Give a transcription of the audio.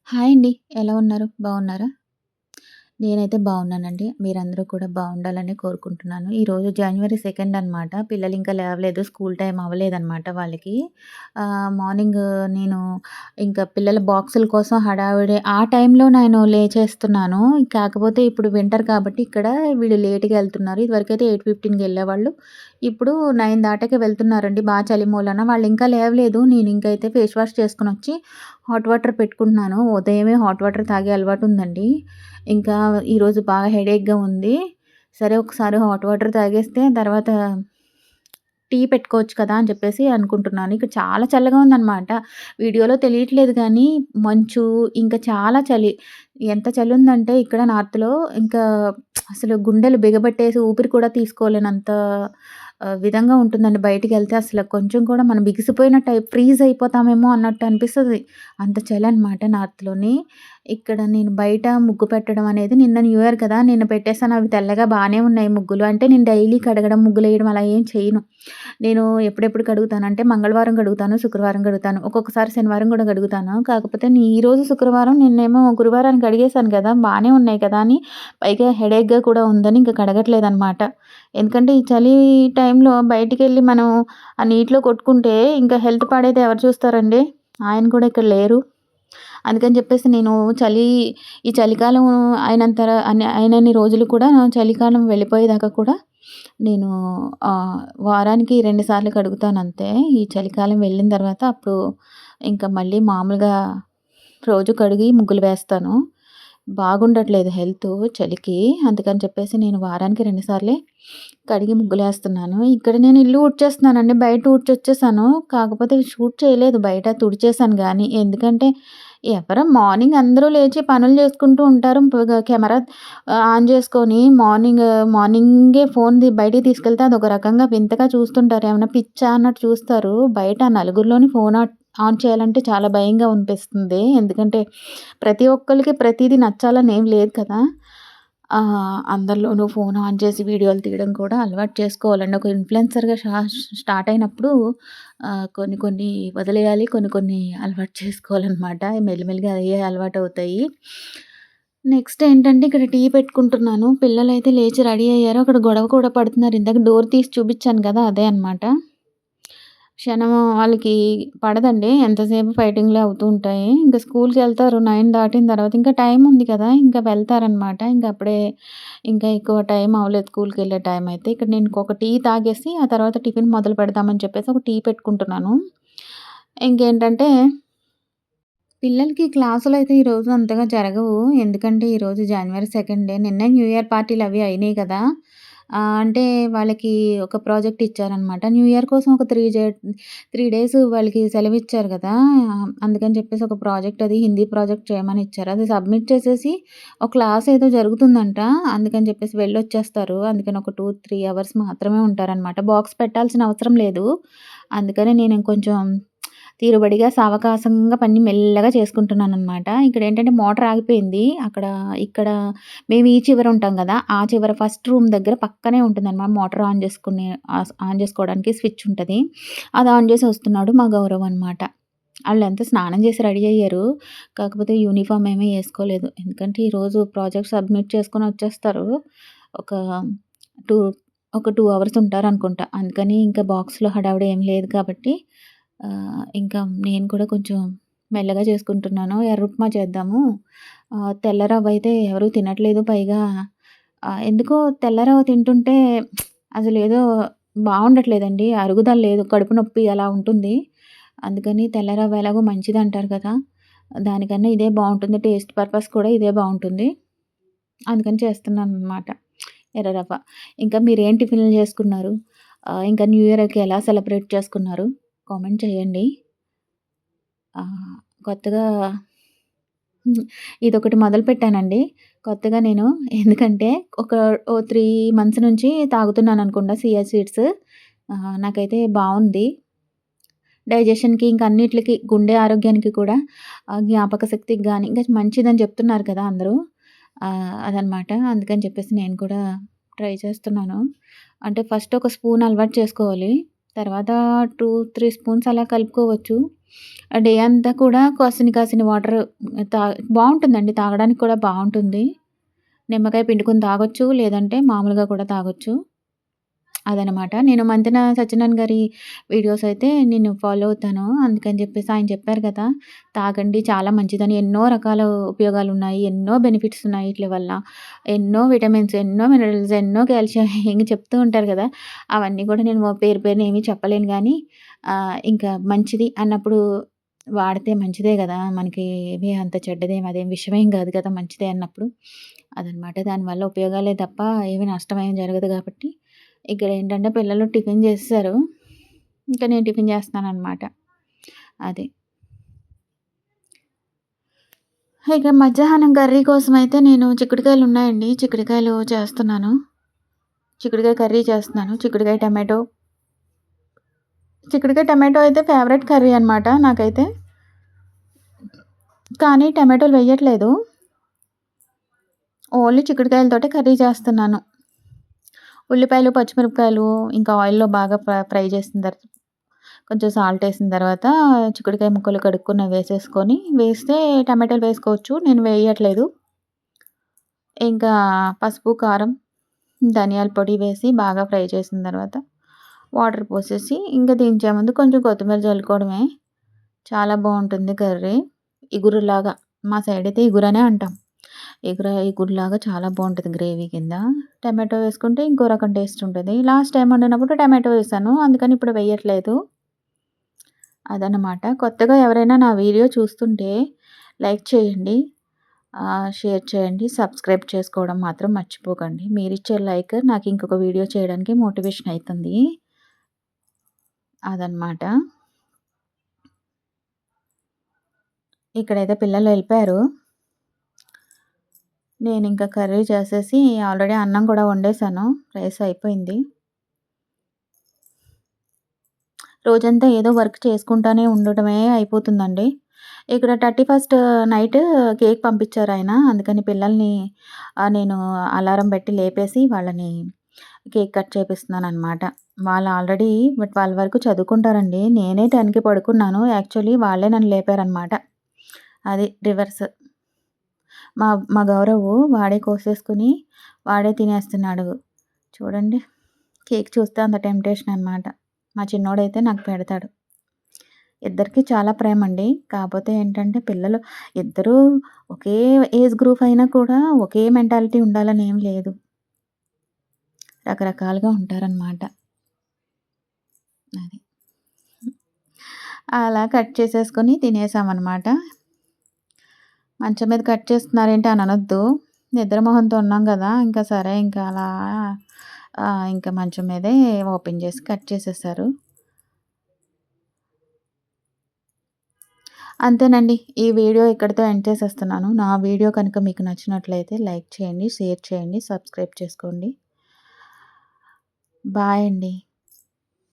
Hi అండి. ఎలా ఉన్నారు? బాగున్నారా? నేనైతే బాగున్నానండి. మీరందరూ కూడా బాగుండాలని కోరుకుంటున్నాను. ఈరోజు జనవరి 2 అనమాట. పిల్లలింకా లేవలేదు. స్కూల్ టైమ్ అవ్వలేదనమాట వాళ్ళకి. మార్నింగ్ నేను ఇంకా పిల్లల బాక్సుల కోసం హడావిడి ఆ టైంలో నేను లేచేస్తున్నాను. కాకపోతే ఇప్పుడు వింటర్ కాబట్టి ఇక్కడ వీళ్ళు లేట్‌గా ఎళ్తున్నారు. ఇదివరకైతే 8:15కి ఎళ్ళేవాళ్ళు. ఇప్పుడు 9 దాటాకే వెళ్తున్నారండి. చలి మూలాన. వాళ్ళింకా లేవలేదు. నేనింకైతే ఫేస్ వాష్ చేసుకొనొచ్చి హాట్ వాటర్ పెట్టుకుంటున్నాను. ఉదయమే హాట్ వాటర్ తాగే అలవాటుందండి. ఇంకా ఈరోజు బాగా హెడేక్‌గా ఉంది. సరే ఒకసారి హాట్ వాటర్ తాగేస్తే తర్వాత టీ పెట్టుకోవచ్చు కదా! అని చెప్పేసి అనుకుంటున్నాను. ఇక్కడ చాలా చల్లగా ఉందనమాట. వీడియోలో తెలియట్లేదు గానీ మంచు, ఇంకా చాలా చలి. ఎంత చలుందంటే ఇక్కడ నార్త్‌లో ఇంకా అసలు గుండెలు బిగబట్టేసి ఊపిరి కూడా తీసుకోలేనంత విధంగా ఉంటుందండి. బయటికెళ్తే అసలు కొంచెం కూడా మనం బిగిసిపోయినట్టు ఫ్రీజ్ అయిపోతామేమో అన్నట్టు అనిపిస్తది. అంత చలనమాట నార్త్‌లోని. ఇక్కడ నేను బయట ముగ్గు పెట్టడం అనేది నిన్న న్యూ ఇయర్ కదా! నిన్న పెట్టేసాను. అవి తెల్లగా బానే ఉన్నాయి ముగ్గులు. అంటే నేను డైలీ కడగడం, ముగ్గులేయడం అలా ఏం చేయను. నేను ఎప్పుడెప్పుడు కడుగుతానంటే మంగళవారం కడుగుతాను, శుక్రవారం కడుగుతాను. ఒక్కొక్కసారి శనివారం గూడా కడుగుతాను. కాకపోతే ఈరోజు శుక్రవారం నిన్నేమో గురువారానికి కడిగేశాను గదా! బానే ఉన్నాయి కదా! అని పైగా హెడేక్‌గా కూడా ఉందని ఇంక కడగట్లేదనమాట. ఎందుకంటే ఈ చలి టైంలో బయటికెళ్ళి మనం ఆ నీటిలో కొట్టుకుంటే ఇంకా హెల్త్ పాడైతే ఎవరు చూస్తారండి? ఆయన కూడా ఇక్కడ లేరు. అందుకని చెప్పేసి నేను చలి ఈ చలికాలం అయినన్ని రోజులు కూడా చలికాలం వెళ్ళిపోయేదాకా కూడా నేను వారానికి 2 సార్లు కడుగుతానంతే. ఈ చలికాలం వెళ్ళిన తర్వాత అప్పుడు ఇంకా మళ్ళీ మామూలుగా రోజు కడిగి ముగ్గులు వేస్తాను. బాగుండట్లేదు హెల్తు చలికి. అందుకని చెప్పేసి నేను వారానికి 2 సార్లే కడిగి ముగ్గులేస్తున్నాను. ఇక్కడ నేను ఇల్లు ఊడ్చేస్తున్నానండి. బయట ఊడ్చొచ్చేసాను. కాకపోతే షూట్ చేయలేదు బయట తుడిచేసాను గానీ. ఎందుకంటే మార్నింగ్ అందరూ లేచి పనులు చేసుకుంటూ ఉంటారు. కెమెరా ఆన్ చేసుకొని మార్నింగే బయటికి తీసుకెళ్తే అదొక రకంగా వింతగా చూస్తుంటారు. ఏమన్నా పిచ్చా అన్నట్టు చూస్తారు. బయట నలుగురిలోని ఫోన్ ఆన్ చేయాలంటే చాలా భయంగా అనిపిస్తుంది. ఎందుకంటే ప్రతి ఒక్కళ్ళకి ప్రతీదీ నచ్చాలని ఏం లేదు కదా! అందరిలోనూ ఫోన్ ఆన్ చేసి వీడియోలు తీయడం కూడా అలవాటు చేసుకోవాలండి. ఒక ఇన్‌ఫ్లుయెన్సర్‌గా స్టార్ట్ అయినప్పుడు కొన్ని కొన్ని వదిలేయాలి. కొన్ని కొన్ని అలవాటు చేసుకోవాలనమాట. మెల్లిమెల్లిగా అయ్యే అలవాటవుతాయి. నెక్స్ట్ ఏంటంటే ఇక్కడ టీ పెట్టుకుంటున్నాను. పిల్లలైతే లేచి రెడీ అయ్యారు. అక్కడ గొడవ కూడా పడుతున్నారు. ఇందాక డోర్ తీసి చూపిచ్చాను కదా! అదే అనమాట. క్షణం వాళ్ళకి పడదండి. ఎంతసేపు ఫైటింగ్‌లే అవుతూ ఉంటాయి. ఇంక స్కూల్‌కెళ్తారు 9 దాటిన తర్వాత. ఇంకా టైం ఉంది కదా! ఇంకా వెళ్తారనమాట. ఇంక అప్పుడే ఇంకా ఎక్కువ టైం అవ్వలేదు స్కూల్‌కెళ్ళే టైం అయితే. ఇక్కడ నేను ఒక టీ తాగేసి ఆ తర్వాత టిఫిన్ మొదలు పెడదామని చెప్పేసి ఒక టీ పెట్టుకుంటున్నాను. ఇంకేంటంటే పిల్లలకి క్లాసులయితే ఈరోజు అంతగా జరగవు. ఎందుకంటే ఈరోజు జనవరి 2 నిన్నే న్యూ ఇయర్ పార్టీలవి అయినాయి కదా! అంటే వాళ్ళకి ఒక ప్రాజెక్ట్ ఇచ్చారనమాట. న్యూ ఇయర్ కోసం ఒక 3 డేస్ వాళ్ళకి సెలవిచ్చారు గదా! అందుకని చెప్పేసి ఒక ప్రాజెక్ట్ అది హిందీ ప్రాజెక్ట్ చేయమని ఇచ్చారు. అది సబ్మిట్ చేసేసి ఒక క్లాస్ ఏదో జరుగుతుందంట. అందుకని చెప్పేసి వెళ్ళొచ్చేస్తారు. అందుకని ఒక 2, 3 అవర్స్ మాత్రమే ఉంటారనమాట. బాక్స్ పెట్టాల్సిన అవసరం లేదు. అందుకని నేను ఇంకొంచెం తీరుబడిగా సావకాశంగా పని మెల్లగా చేసుకుంటున్నాననమాట. ఇక్కడేంటంటే మోటార్ ఆగిపోయింది. ఇక్కడ మేము ఈ చివర ఉంటాం గదా! ఆ చివర ఫస్ట్ రూమ్ దగ్గర పక్కనే ఉంటుందనమాట. మోటార్ ఆన్ చేసుకోవడానికి స్విచ్ ఉంటది. అది ఆన్ చేసి వస్తున్నాడు మా గౌరవ్ అనమాట. ఆళ్ళంతా స్నానం చేసి రెడీ అయ్యారు. కాకపోతే యూనిఫార్మ్ ఏమీ ఏసుకోలేదు. ఎందుకంటే ఈరోజు ప్రాజెక్ట్ సబ్మిట్ చేసుకొని వచ్చేస్తారు. ఒక 2 ఒక 2 అవర్స్ ఉంటారనుకుంటా. అందుకని ఇంకా బాక్స్‌లో హడావిడి ఏం లేదు కాబట్టి ఇంకా నేను కూడా కొంచెం మెల్లగా చేసుకుంటున్నాను. ఎర్రుప్మా చేద్దాము. తెల్ల రవ్వయితే ఎవరు తినట్లేదు. పైగా ఎందుకో తెల్ల రవ్వ తింటుంటే అసలేదో బావుండట్లేదండి. అరుగుదల లేదు. కడుపు నొప్పి అలా ఉంటుంది. అందుకని తెల్ల రవ్వ ఎలాగో మంచిదంటారు కదా! దానికన్నా ఇదే బావుంటుంది. టేస్ట్ పర్పస్ కూడా ఇదే బావుంటుంది. అందుకని చేస్తున్నాననమాట. ఎర్ర రవ్వ. ఇంకా మీరేం టిఫిన్‌లు చేసుకున్నారు? ఇంకా న్యూ ఇయర్‌కి ఎలా సెలబ్రేట్ చేసుకున్నారు? కామెంట్ చేయండి. కొత్తగా హ్మ్. ఇదొకటి మొదలుపెట్టానండి. కొత్తగా నేను ఎందుకంటే ఒక 3 మంత్స్ నుంచి తాగుతున్నాననుకుంటా సియా సీడ్స్. నాకైతే బావుంది. డైజెషన్‌కి ఇంక అన్నిట్లికి గుండె ఆరోగ్యానికి కూడా జ్ఞాపక శక్తికి గాని ఇంకా మంచిదని చెప్తున్నారు కదా అందరూ. అదనమాట. అందుకని చెప్పేసి నేను కూడా ట్రై చేస్తున్నాను. అంటే ఫస్ట్ ఒక స్పూన్ అలవాటు చేసుకోవాలి. తర్వాత 2, 3 స్పూన్స్ అలా కలుపుకోవచ్చు. డే అంతా కూడా కాసిన్ని కాసిన్ని వాటర్ తా బావుంటుందండి. తాగడానికి కూడా బావుంటుంది. నిమ్మకాయ పిండుకొని తాగొచ్చు. లేదంటే మామూలుగా కూడా తాగొచ్చు. అదనమాట. నేను 'మంతెన సత్యనారాయణ' గారి వీడియోస్ అయితే నేను ఫాలో అవుతాను. అందుకని చెప్పేసి ఆయన చెప్పారు కదా! తాగండి చాలా మంచిదని. ఎన్నో రకాల ఉపయోగాలున్నాయి. ఎన్నో బెనిఫిట్స్ ఉన్నాయి ఈట్లి వల్ల. ఎన్నో విటమిన్స్, ఎన్నో మినరల్స్, ఎన్నో కాల్షియం ఇంక చెప్తూ ఉంటారు గదా! అవన్నీ కూడా నేను పేరు పేరున ఏమి చెప్పలేను గానీ ఇంకా మంచిది అన్నప్పుడు వాడితే మంచిదే గదా! మనకి ఏమి అంత చెడ్డదేమి అదేం విషమేం గాదు కదా! మంచిదే అన్నప్పుడు. అదనమాట. దానివల్ల ఉపయోగాలే తప్ప ఏమి నష్టమేం జరగదు గాబట్టి ఇక్కడేంటంటే పిల్లలు టిఫిన్ జేసేసారు. ఇంక నేను టిఫిన్ జేస్తున్నాననమాట. అది. ఇక మధ్యాహ్నం కర్రీ కోసమయితే నేను చిక్కుడుకాయలున్నాయండి. చిక్కుడుకాయలు చేస్తున్నాను. చిక్కుడుకాయ కర్రీ చేస్తున్నాను. చిక్కుడుకాయ టమాటో అయితే ఫేవరెట్ కర్రీ అనమాట నాకైతే. కానీ టమాటోలు వెయ్యట్లేదు. ఓన్లీ చిక్కుడుకాయలతోటే కర్రీ చేస్తున్నాను. ఉల్లిపాయలు, పచ్చిమిరపకాయలు ఇంకా ఆయిల్‌లో బాగా ఫ్రై చేసిన తర్వాత కొంచెం సాల్టేసిన తర్వాత చిక్కుడుకాయ ముక్కలు కడుక్కున్నవి వేసేసుకొని, వేస్తే టమాటాలు వేసుకోవచ్చు. నేను వేయట్లేదు. ఇంకా పసుపు, కారం, ధనియాల పొడి వేసి బాగా ఫ్రై చేసిన తర్వాత వాటర్ పోసేసి ఇంక దించే ముందు కొంచెం కొత్తిమీర జల్లుకోవడమే. చాలా బావుంటుంది కర్రీ. ఇగురులాగా మా సైడయితే ఇగురనే అంటాం. ఇగురులాగా చాలా బావుంటది గ్రేవీ కింద. టమాటో వేసుకుంటే ఇంకో రకం టేస్ట్ ఉంటది. లాస్ట్ టైమ్ వండినప్పుడు టమాటో వేసాను. అందుకని ఇప్పుడు వేయట్లేదు. అదనమాట. కొత్తగా ఎవరైనా నా వీడియో చూస్తుంటే లైక్ చేయండి. షేర్ చేయండి. సబ్స్క్రైబ్ చేసుకోవడం మాత్రం మర్చిపోకండి. మీరిచ్చే లైక్ నాకు ఇంకొక వీడియో చేయడానికి మోటివేషన్ అయితుంది. అదనమాట. ఇక్కడైతే పిల్లలు ఎళ్ళిపోయారు. నేనింక కర్రీ చేసేసి ఆల్రెడీ అన్నం కూడా వండేసాను. రైస్ అయిపోయింది. రోజంతా ఏదో వర్క్ చేసుకుంటానే ఉండటమే అయిపోతుందండి. ఇక్కడ 31st నైట్ కేక్ పంపించారాయన. అందుకని పిల్లల్ని నేను అలారం పెట్టి లేపేసి వాళ్ళని కేక్ కట్ చేపిస్తున్నాననమాట. వాళ్ళు ఆల్రెడీ 12 వరకు చదువుకుంటారండి. నేనే 10కి పడుకున్నాను. యాక్చువల్లీ వాళ్ళే నన్ను లేపారనమాట. అది రివర్స్. మా మా గౌరవు వాడే కోసేసుకొని వాడే తినేస్తున్నాడు. చూడండి. కేక్ చూస్తే అంత టెంప్టేషన్ అనమాట. మా చిన్నోడైతే నాకు పెడతాడు. ఇద్దరికీ చాలా ప్రేమండి. కాపోతే ఏంటంటే పిల్లలు ఇద్దరూ ఒకే ఏజ్ గ్రూప్ అయినా కూడా ఒకే మెంటాలిటీ ఉండాలని ఏం లేదు. రకరకాలుగా ఉంటారనమాట. అది. అలా కట్ చేసేసుకొని తినేసామనమాట. మంచం మీద కట్ చేస్తున్నారేంటి అని అనొద్దు. నిద్ర మొహంతో ఉన్నాం గదా! ఇంకా సరే ఇంకా అలా ఇంకా మంచం మీదే ఓపెన్ చేసి కట్ చేసేసారు. అంతేనండి. ఈ వీడియో ఇక్కడితో ఎండ్ చేసేస్తున్నాను. నా వీడియో కనుక మీకు నచ్చినట్లయితే లైక్ చేయండి, షేర్ చేయండి, సబ్స్క్రైబ్ చేసుకోండి. బాయ్ అండి.